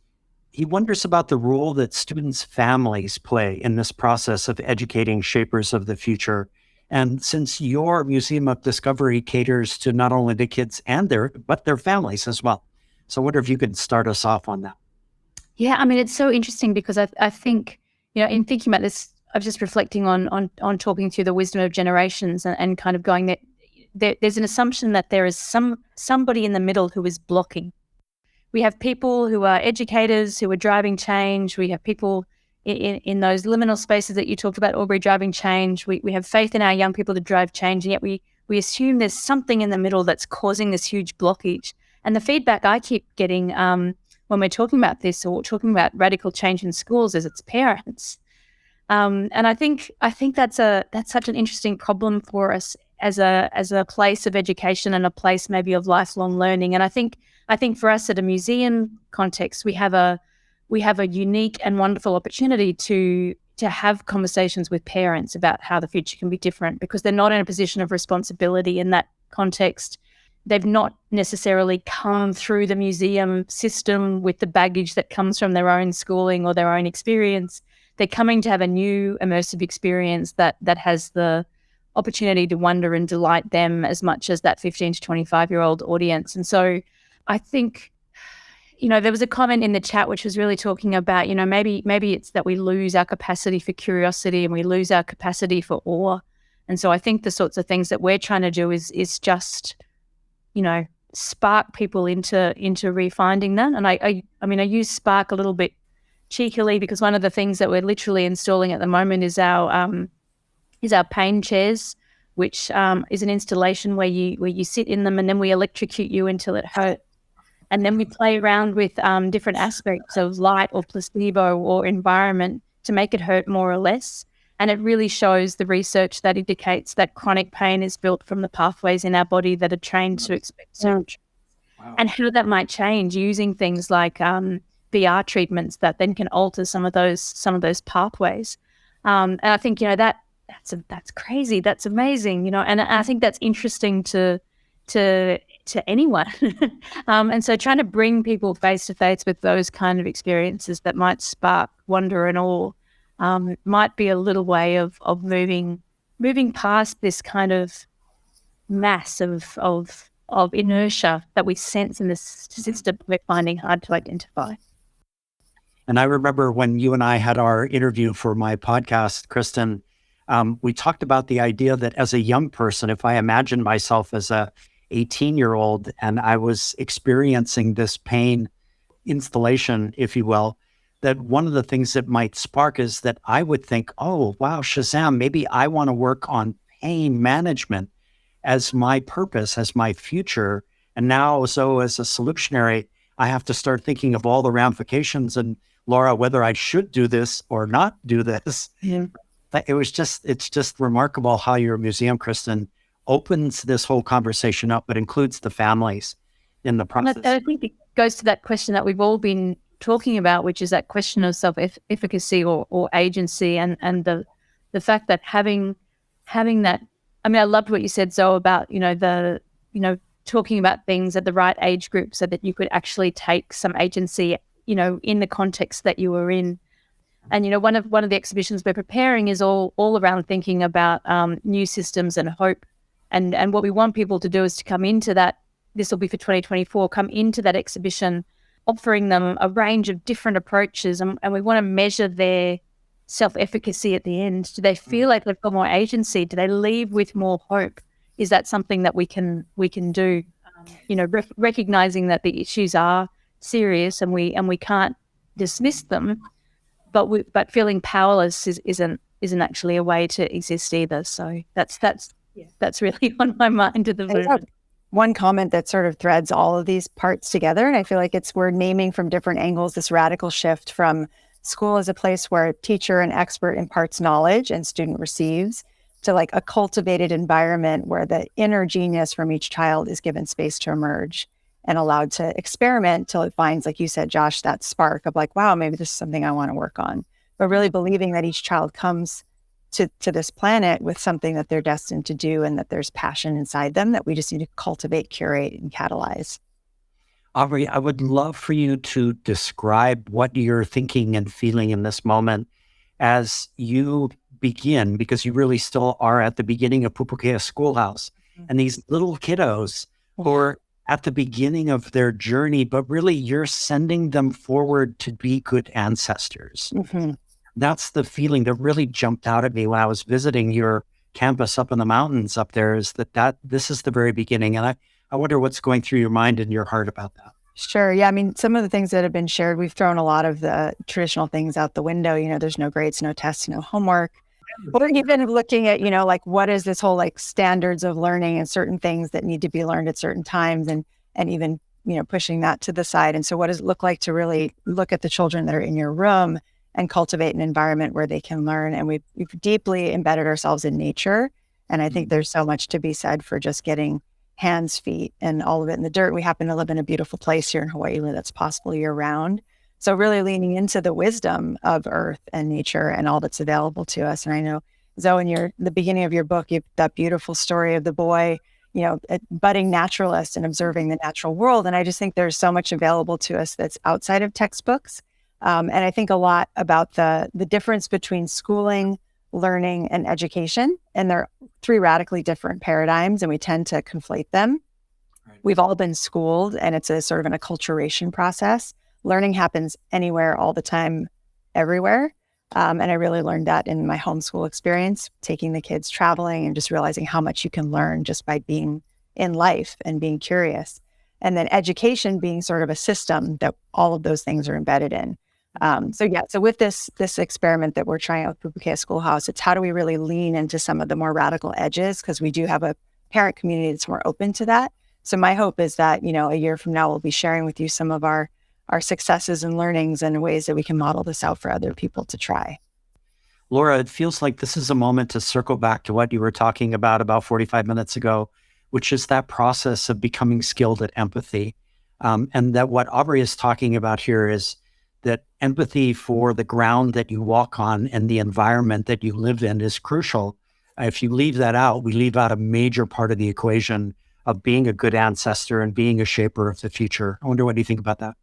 he wonders about the role that students' families play in this process of educating shapers of the future. And since your Museum of Discovery caters to not only the kids but their families as well. So I wonder if you could start us off on that. Yeah, I mean, it's so interesting because I think, in thinking about this, I was just reflecting on talking through the wisdom of generations and kind of going that there's an assumption that there is somebody in the middle who is blocking. We have people who are educators who are driving change. We have people in those liminal spaces that you talked about, Aubrey, driving change. We have faith in our young people to drive change, and yet we assume there's something in the middle that's causing this huge blockage. And the feedback I keep getting when we're talking about this or talking about radical change in schools is it's parents. And I think that's such an interesting problem for us as a place of education and a place maybe of lifelong learning. And I think for us at a museum context, we have a unique and wonderful opportunity to have conversations with parents about how the future can be different because they're not in a position of responsibility in that context. They've not necessarily come through the museum system with the baggage that comes from their own schooling or their own experience. They're coming to have a new immersive experience that has the opportunity to wonder and delight them as much as that 15 to 25-year-old audience. And so I think, there was a comment in the chat which was really talking about, maybe it's that we lose our capacity for curiosity and we lose our capacity for awe. And so I think the sorts of things that we're trying to do is just, spark people into refinding that. And I use spark a little bit cheekily because one of the things that we're literally installing at the moment is our pain chairs, which is an installation where you sit in them and then we electrocute you until it hurts. And then we play around with different aspects of light or placebo or environment to make it hurt more or less. And it really shows the research that indicates that chronic pain is built from the pathways in our body that are trained to expect surgery. Wow. And how that might change using things like VR treatments that then can alter some of those pathways. And I think, that that's crazy. That's amazing, and I think that's interesting to anyone. And so trying to bring people face to face with those kind of experiences that might spark wonder and awe might be a little way of moving past this kind of mass of inertia that we sense in this system we're finding hard to identify. And I remember when you and I had our interview for my podcast, Kristen, we talked about the idea that as a young person, if I imagine myself as a 18-year-old and I was experiencing this pain installation, if you will, that one of the things that might spark is that I would think, oh, wow, Shazam, maybe I want to work on pain management as my purpose, as my future. And now, so as a solutionary, I have to start thinking of all the ramifications and Laura, whether I should do this or not do this. Yeah. It's just remarkable how your museum, Kristen, opens this whole conversation up, but includes the families in the process. And I think it goes to that question that we've all been talking about, which is that question of self-efficacy or agency, and the fact that having that. I mean, I loved what you said, Zoe, about talking about things at the right age group so that you could actually take some agency, in the context that you were in. And one of the exhibitions we're preparing is all around thinking about new systems and hope. And what we want people to do is to come into that. This will be for 2024. Come into that exhibition, offering them a range of different approaches, and we want to measure their self-efficacy at the end. Do they feel like they've got more agency? Do they leave with more hope? Is that something that we can do? Recognizing that the issues are serious and we can't dismiss them, but feeling powerless isn't actually a way to exist either. So that's really on my mind at the moment. One comment that sort of threads all of these parts together, and I feel like we're naming from different angles this radical shift from school as a place where a teacher and expert imparts knowledge and student receives, to like a cultivated environment where the inner genius from each child is given space to emerge and allowed to experiment till it finds, like you said, Josh, that spark of like, wow, maybe this is something I want to work on. But really believing that each child comes to this planet with something that they're destined to do and that there's passion inside them that we just need to cultivate, curate, and catalyze. Aubrey, I would love for you to describe what you're thinking and feeling in this moment as you begin, because you really still are at the beginning of Pupukea Schoolhouse. And these little kiddos who are at the beginning of their journey, but really you're sending them forward to be good ancestors. Mm-hmm. That's the feeling that really jumped out at me when I was visiting your campus up in the mountains up there, is that this is the very beginning. And I wonder what's going through your mind and your heart about that. Sure. Yeah. I mean, some of the things that have been shared, we've thrown a lot of the traditional things out the window. There's no grades, no tests, no homework. Or even looking at, like what is this whole like standards of learning and certain things that need to be learned at certain times, and even, pushing that to the side. And so what does it look like to really look at the children that are in your room and cultivate an environment where they can learn? And we've deeply embedded ourselves in nature. And I think there's so much to be said for just getting hands, feet, and all of it in the dirt. We happen to live in a beautiful place here in Hawaii that's possible year round. So really leaning into the wisdom of earth and nature and all that's available to us. And I know, Zoe, in the beginning of your book, you have that beautiful story of the boy, a budding naturalist and observing the natural world. And I just think there's so much available to us that's outside of textbooks. And I think a lot about the difference between schooling, learning, and education. And they're three radically different paradigms, and we tend to conflate them. Right. We've all been schooled, and it's a sort of an acculturation process. Learning happens anywhere, all the time, everywhere. And I really learned that in my homeschool experience, taking the kids traveling and just realizing how much you can learn just by being in life and being curious. And then education being sort of a system that all of those things are embedded in. So with this experiment that we're trying out with Pupukea Schoolhouse, it's how do we really lean into some of the more radical edges, because we do have a parent community that's more open to that. So my hope is that, a year from now, we'll be sharing with you some of our successes and learnings and ways that we can model this out for other people to try. Laura, it feels like this is a moment to circle back to what you were talking about 45 minutes ago, which is that process of becoming skilled at empathy. And that what Aubrey is talking about here is that empathy for the ground that you walk on and the environment that you live in is crucial If you leave that out, we leave out a major part of the equation of being a good ancestor and being a shaper of the future. I wonder what you think about that.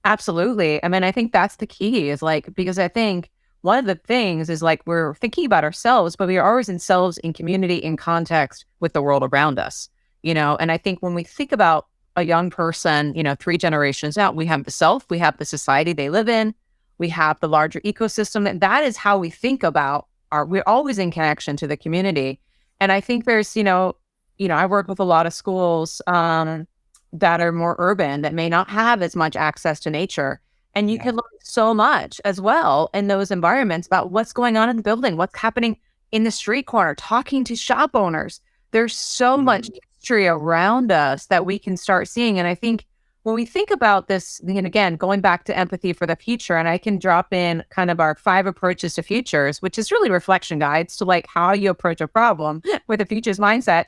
Absolutely. I mean, I think that's the key is like, because I think one of the things is like we're thinking about ourselves, but we are always in selves, in community, in context with the world around us, and I think when we think about a young person, 3 generations out, we have the self, we have the society they live in, we have the larger ecosystem. And that is how we think about we're always in connection to the community. And I think there's, I work with a lot of schools, that are more urban, that may not have as much access to nature. And you can learn so much as well in those environments about what's going on in the building, what's happening in the street corner, talking to shop owners. There's so much history around us that we can start seeing. And I think when we think about this, and again, going back to empathy for the future, and I can drop in kind of our 5 approaches to futures, which is really reflection guides to like how you approach a problem with a futures mindset.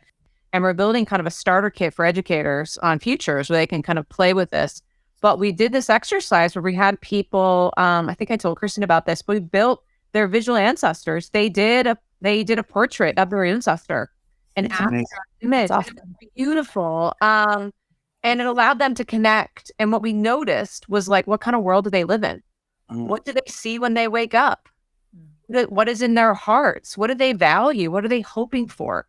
And we're building kind of a starter kit for educators on futures where they can kind of play with this. But we did this exercise where we had people, I think I told Kristen about this, but we built their visual ancestors. They did a portrait of their ancestor and asked their image. Awesome. It was beautiful. And it allowed them to connect. And what we noticed was like, what kind of world do they live in? What do they see when they wake up? What is in their hearts? What do they value? What are they hoping for?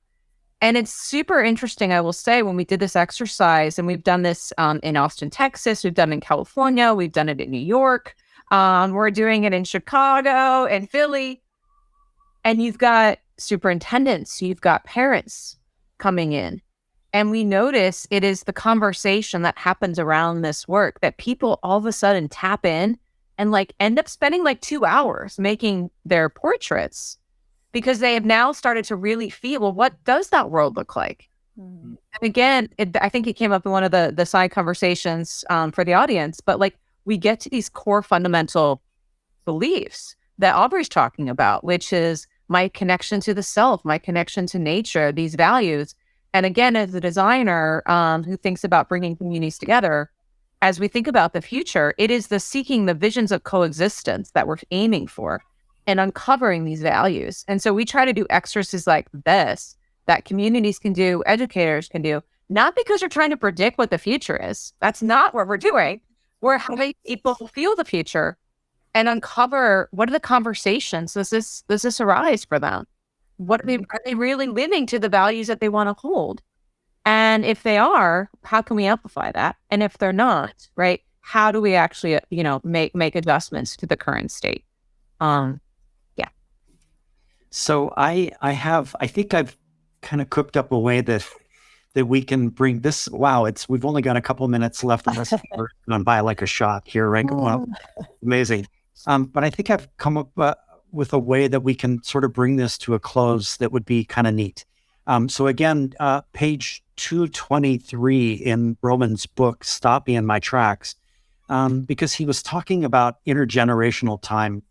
And it's super interesting, I will say, when we did this exercise, and we've done this in Austin, Texas, we've done it in California, we've done it in New York, we're doing it in Chicago and Philly. And you've got superintendents, you've got parents coming in. And we notice it is the conversation that happens around this work that people all of a sudden tap in and like end up spending like 2 hours making their portraits, because they have now started to really feel, well, what does that world look like? And again, I think it came up in one of the side conversations for the audience, but like we get to these core fundamental beliefs that Aubrey's talking about, which is my connection to the self, my connection to nature, these values. And again, as a designer who thinks about bringing communities together, as we think about the future, it is the seeking the visions of coexistence that we're aiming for and uncovering these values. And so we try to do exercises like this that communities can do, educators can do, not because we're trying to predict what the future is. That's not what we're doing. We're having people feel the future and uncover what are the conversations does this arise for them? Are they really living to the values that they want to hold? And if they are, how can we amplify that? And if they're not, right, how do we actually, make adjustments to the current state? So I think I've kind of cooked up a way that we can bring this. Wow, we've only got a couple minutes left on this. We're going to buy like a shot here, right? Wow, amazing. But I think I've come up with a way that we can sort of bring this to a close that would be kind of neat. So again, page 223 in Roman's book stopped me in my tracks because he was talking about intergenerational time.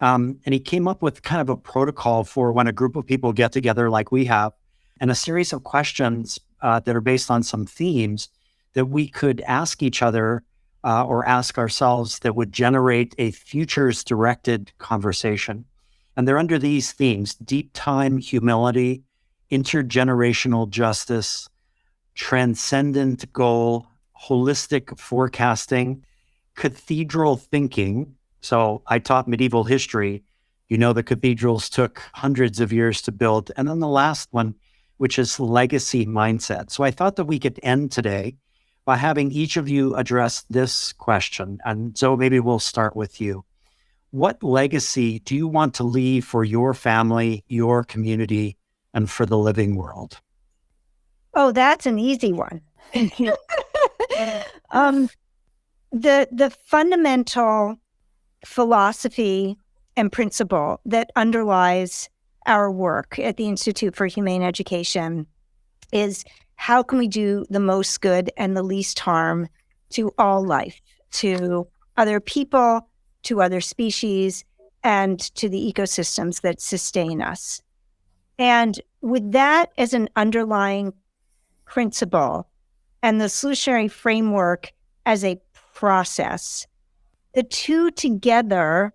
And he came up with kind of a protocol for when a group of people get together like we have, and a series of questions that are based on some themes that we could ask each other or ask ourselves that would generate a futures-directed conversation. And they're under these themes: deep time humility, intergenerational justice, transcendent goal, holistic forecasting, cathedral thinking. So I taught medieval history. The cathedrals took hundreds of years to build. And then the last one, which is legacy mindset. So I thought that we could end today by having each of you address this question. And so maybe we'll start with you. What legacy do you want to leave for your family, your community, and for the living world? Oh, that's an easy one. The fundamental philosophy and principle that underlies our work at the Institute for Humane Education is how can we do the most good and the least harm to all life, to other people, to other species, and to the ecosystems that sustain us. And with that as an underlying principle and the solutionary framework as a process, the two together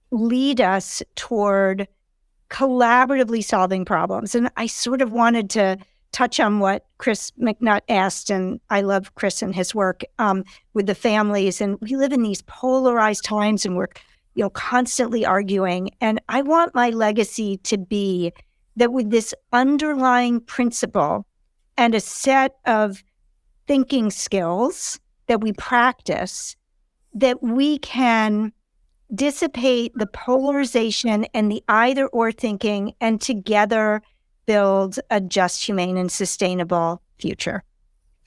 lead us toward collaboratively solving problems. And I sort of wanted to touch on what Chris McNutt asked, and I love Chris and his work with the families. And we live in these polarized times, and we're constantly arguing. And I want my legacy to be that with this underlying principle and a set of thinking skills that we practice, that we can dissipate the polarization and the either or thinking, and together build a just, humane, and sustainable future.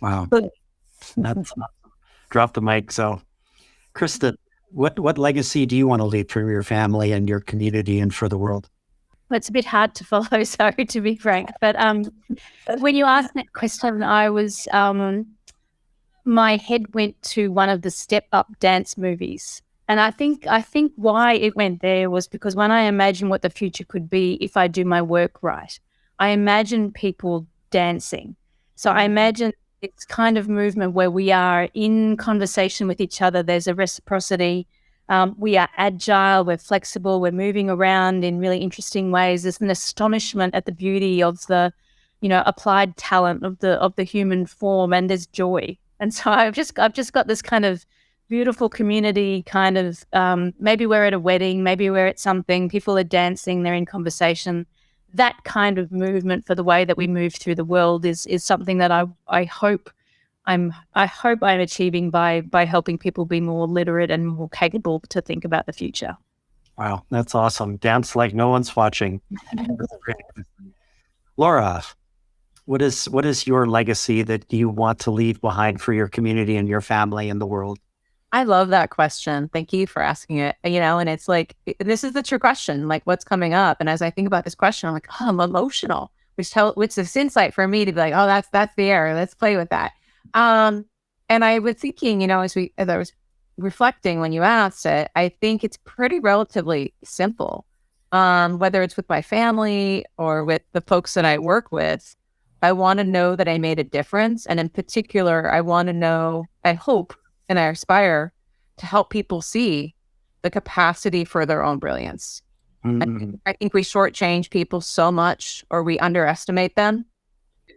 Wow. But That's drop the mic. So, Krista, what legacy do you want to leave for your family and your community and for the world? Well, it's a bit hard to follow, sorry, to be frank. But when you asked that question, I was, my head went to one of the Step Up dance movies. And I think why it went there was because when I imagine what the future could be if I do my work right, I imagine people dancing. So I imagine it's kind of movement where we are in conversation with each other. There's a reciprocity. We are agile. We're flexible. We're moving around in really interesting ways. There's an astonishment at the beauty of the, applied talent of the human form, and there's joy. And so I've just got this kind of beautiful community kind of, maybe we're at a wedding, maybe we're at something, people are dancing, they're in conversation. That kind of movement for the way that we move through the world is something that I hope I'm achieving by helping people be more literate and more capable to think about the future. Wow, that's awesome. Dance like no one's watching. Laura, what is your legacy that you want to leave behind for your community and your family and the world? I love that question. Thank you for asking it. And it's like, this is the true question, like what's coming up. And as I think about this question, I'm like, oh, I'm emotional, which is insight for me to be like, oh, that's the air. Let's play with that. And I was thinking, as I was reflecting when you asked it, I think it's pretty relatively simple. Whether it's with my family or with the folks that I work with, I want to know that I made a difference. And in particular, I want to know, I hope, and I aspire to help people see the capacity for their own brilliance. Mm-hmm. I think we shortchange people so much, or we underestimate them,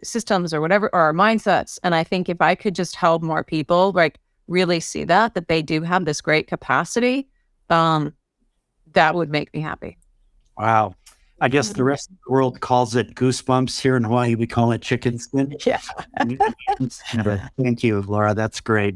systems or whatever, or our mindsets. And I think if I could just help more people, like really see that they do have this great capacity, that would make me happy. Wow. I guess the rest of the world calls it goosebumps. Here in Hawaii, we call it chicken skin. Yeah. Thank you, Laura. That's great.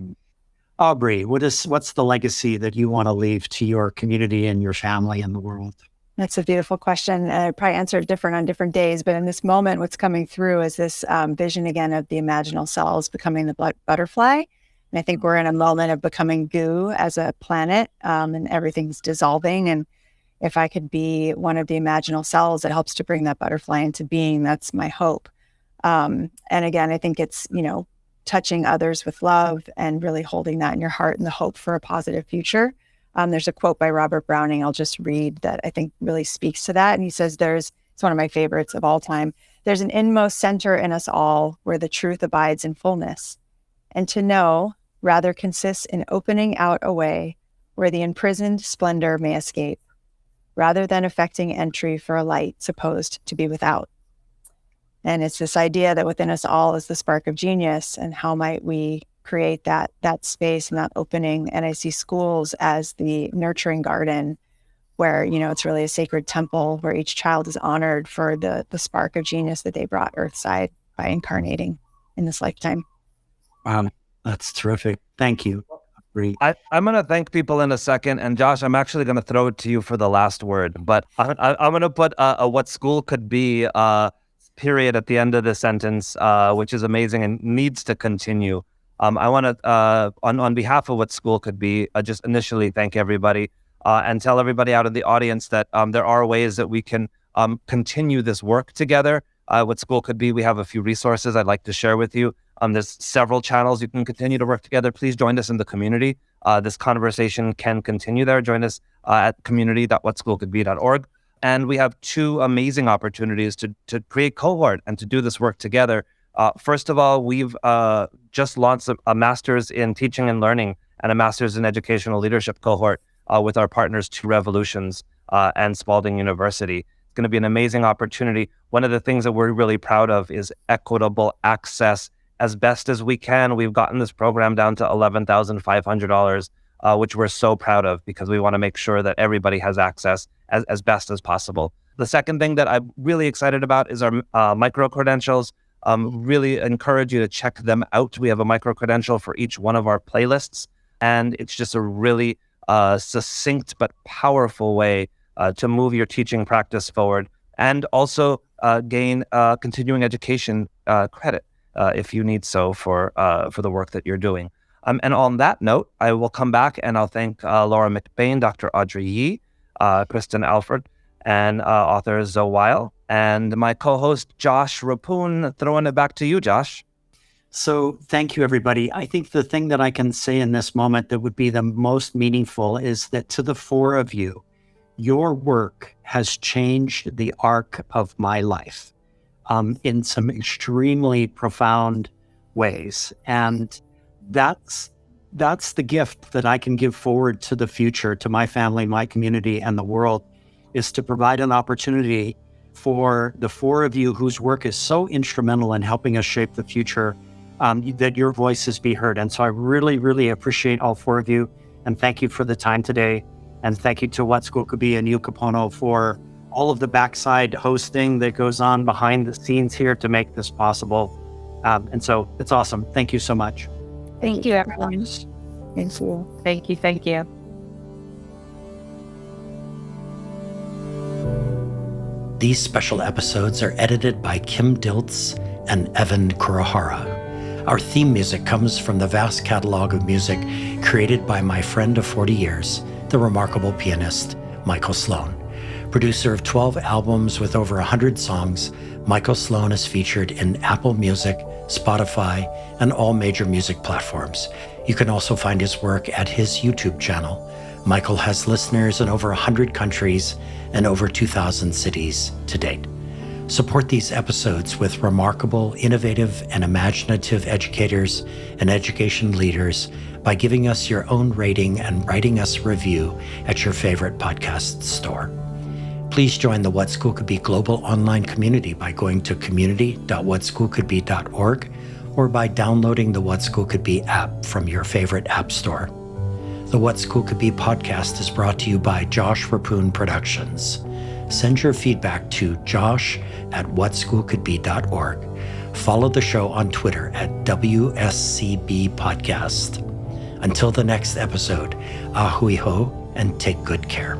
Aubrey, what's the legacy that you want to leave to your community and your family and the world? That's a beautiful question. I probably answer it different on different days, but in this moment, what's coming through is this vision again of the imaginal cells becoming the butterfly. And I think we're in a moment of becoming goo as a planet, and everything's dissolving. And if I could be one of the imaginal cells that helps to bring that butterfly into being, that's my hope. And again, I think it's, touching others with love and really holding that in your heart and the hope for a positive future. There's a quote by Robert Browning I'll just read that I think really speaks to that. And he says, it's one of my favorites of all time. There's an inmost center in us all where the truth abides in fullness. And to know rather consists in opening out a way where the imprisoned splendor may escape, rather than effecting entry for a light supposed to be without. And it's this idea that within us all is the spark of genius, and how might we create that space and that opening. And I see schools as the nurturing garden where, it's really a sacred temple where each child is honored for the spark of genius that they brought earthside by incarnating in this lifetime. Wow, that's terrific. Thank you. I'm going to thank people in a second. And Josh, I'm actually going to throw it to you for the last word. But I'm going to put a what school could be period at the end of the sentence, which is amazing and needs to continue. I want to, on behalf of what school could be, just initially thank everybody and tell everybody out in the audience that there are ways that we can continue this work together. What school could be, we have a few resources I'd like to share with you. There's several channels you can continue to work together. Please join us in the community. This conversation can continue there. Join us at community.whatschoolcouldbe.org. And we have two amazing opportunities to create cohort and to do this work together. First of all, we've just launched a master's in teaching and learning and a master's in educational leadership cohort with our partners, Two Revolutions and Spalding University. It's going to be an amazing opportunity. One of the things that we're really proud of is equitable access. As best as we can, we've gotten this program down to $11,500, which we're so proud of because we want to make sure that everybody has access as best as possible. The second thing that I'm really excited about is our micro-credentials. Really encourage you to check them out. We have a micro-credential for each one of our playlists, and it's just a really succinct but powerful way to move your teaching practice forward and also gain continuing education credit if you need so for the work that you're doing. And on that note, I will come back and I'll thank Laura McBain, Dr. Audrey Yee, Kristen Alford, and author Zoe Weil, and my co-host Josh Rapun. Throwing it back to you, Josh. So thank you, everybody. I think the thing that I can say in this moment that would be the most meaningful is that to the four of you, your work has changed the arc of my life in some extremely profound ways. And that's the gift that I can give forward to the future, to my family, my community, and the world, is to provide an opportunity for the four of you whose work is so instrumental in helping us shape the future, that your voices be heard. And so I really, really appreciate all four of you. And thank you for the time today. And thank you to What School Could Be and you, Kapono, for all of the backside hosting that goes on behind the scenes here to make this possible. And so it's awesome. Thank you so much. Thank you, everyone. Thank you. Thank you. Thank you. These special episodes are edited by Kim Diltz and Evan Kurahara. Our theme music comes from the vast catalog of music created by my friend of 40 years, the remarkable pianist Michael Sloan. Producer of 12 albums with over 100 songs, Michael Sloan is featured in Apple Music, Spotify, and all major music platforms. You can also find his work at his YouTube channel. Michael has listeners in over 100 countries and over 2,000 cities to date. Support these episodes with remarkable, innovative, and imaginative educators and education leaders by giving us your own rating and writing us a review at your favorite podcast store. Please join the What School Could Be global online community by going to community.whatschoolcouldbe.org or by downloading the What School Could Be app from your favorite app store. The What School Could Be podcast is brought to you by Josh Rapun Productions. Send your feedback to josh@whatschoolcouldbe.org. Follow the show on Twitter at WSCB Podcast. Until the next episode, ahui ho and take good care.